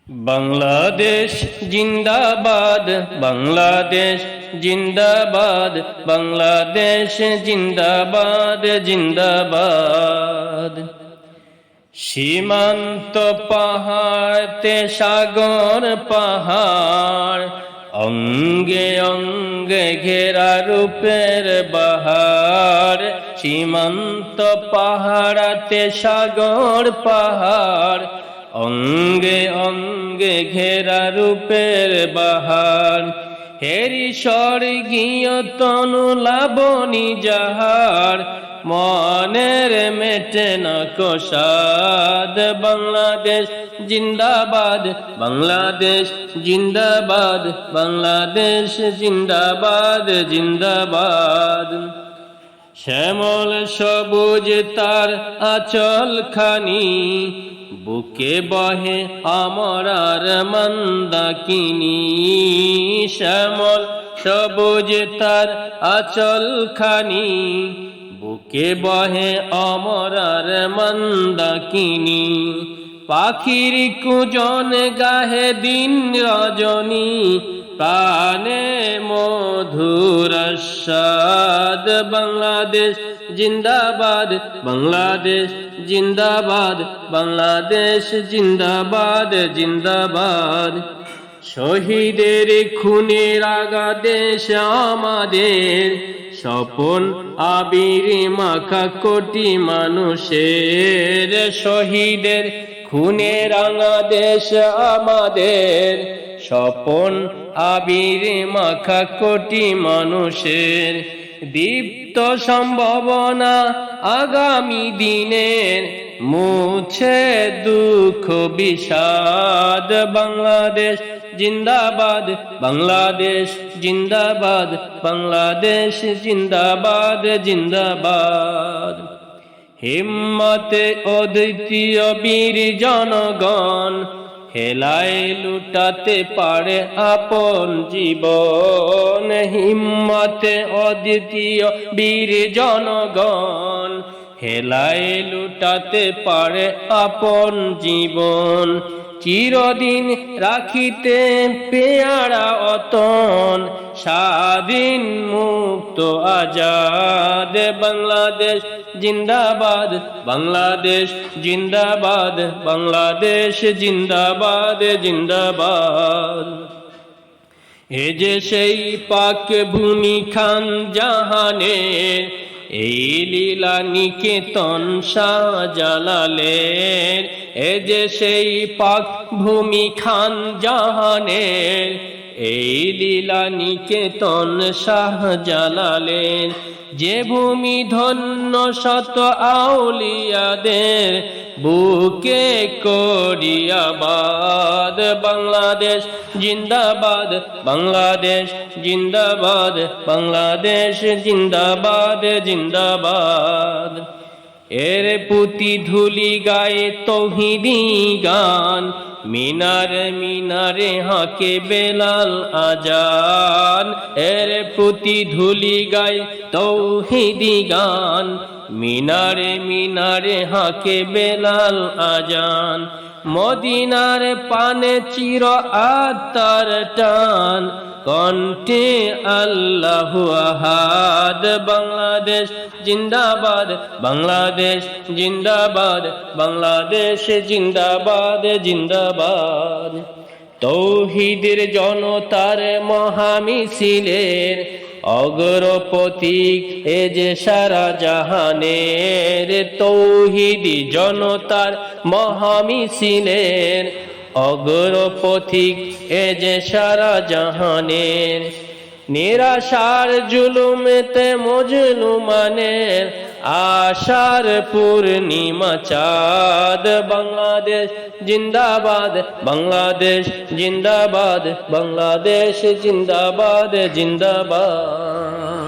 বাংলাদেশ জিন্দাবাদ, বাংলাদেশ জিন্দাবাদ, বাংলাদেশ জিন্দাবাদ জিন্দাবাদ। সীমান্ত পাহাড়তে সাগর পাহাড়, অঙ্গে অঙ্গে ঘেরা রূপের বাহার। সীমান্ত পাহাড়তে সাগর পাহাড়, অঙ্গে অঙ্গে ঘেরা রূপের বাহার। হেরি স্বর্গীয় তনু লাবণী যাহার, মনের মেটে না কোষাদ। বাংলাদেশ জিন্দাবাদ, বাংলাদেশ জিন্দাবাদ, বাংলাদেশ জিন্দাবাদ জিন্দাবাদ। শ্যামল সবুজ তার আঁচল খানি, বুকে বহে আমরার মন্দাকিনী। শ্যামল সবুজ তার আঁচল খানি, বুকে বহে আমরার মন্দাকিনী। পাখির কুজন গাহে দিন রজনী, প্রাণে মধুর স্বাদ। বাংলাদেশ জিন্দাবাদ, বাংলাদেশ জিন্দাবাদ, বাংলাদেশ জিন্দাবাদ জিন্দাবাদ। শহীদের খুনের আগা দেশ আমাদের, স্বপন আবির মাখা কোটি মানুষের। শহীদের খুনে রাঙা দেশ আমাদের, স্বপন আবির মাখা কোটি মানুষের। দীপ্ত সম্ভাবনা আগামী দিনের, মুছে দুঃখ বিষাদ। বাংলাদেশ জিন্দাবাদ, বাংলাদেশ জিন্দাবাদ, বাংলাদেশ জিন্দাবাদ জিন্দাবাদ। হিম্মতে অদ্বিতীয় বীর জনগণ, হেলায় লুটাতে পারে আপন জীবন। হিম্মতে অদ্বিতীয় বীর জনগণ, হেলায় লুটাতে পারে আপন জীবন। চিরদিন রাখিতে পেয়ারা অতন, স্বাধীন মুক্ত আজাদ। বাংলাদেশ জিন্দাবাদ, বাংলাদেশ জিন্দাবাদ, বাংলাদেশ জিন্দাবাদ জিন্দাবাদ। এ যে সেই পাক ভূমি খান জাহানের, এই লীলা নিকেতন শাহজালালের। এ যে সেই পাক ভূমি খান জাহানের, এই লীলা নিকেতন শাহজালালের। যে ভূমি ধন্য শত আউলিয়াদের, বুকে করিয়াবাদ। বাংলাদেশ জিন্দাবাদ, বাংলাদেশ জিন্দাবাদ, বাংলাদেশ জিন্দাবাদ জিন্দাবাদ। এর পুতি ধুলি গায়ে তৌহিদি গান, মিনারে মিনারে হাঁকে বেলাল আজান। এর পুতি ধুলি গায়ে তৌহিদি গান, মিনারে মিনারে হাঁকে বেলাল আজান। মদিনার পানে চির আত্মার টান, কণ্ঠে আল্লাহু আহাদ। বাংলাদেশ জিন্দাবাদ, বাংলাদেশ জিন্দাবাদ, বাংলাদেশ জিন্দাবাদ জিন্দাবাদ। তৌহিদের জনতার মহামিছিলের, অগ্রপথিক এ যে সারা জাহানের। তৌহিদি জনতার মহামিছিলের, অগ্রপথিক এ যে সারা জাহানের। নিরাশার জুলুমেতে মজলুমানের, আশার পূর্ণিমা চাঁদ। বাংলাদেশ জিন্দাবাদ, বাংলাদেশ জিন্দাবাদ, বাংলাদেশ জিন্দাবাদ জিন্দাবাদ।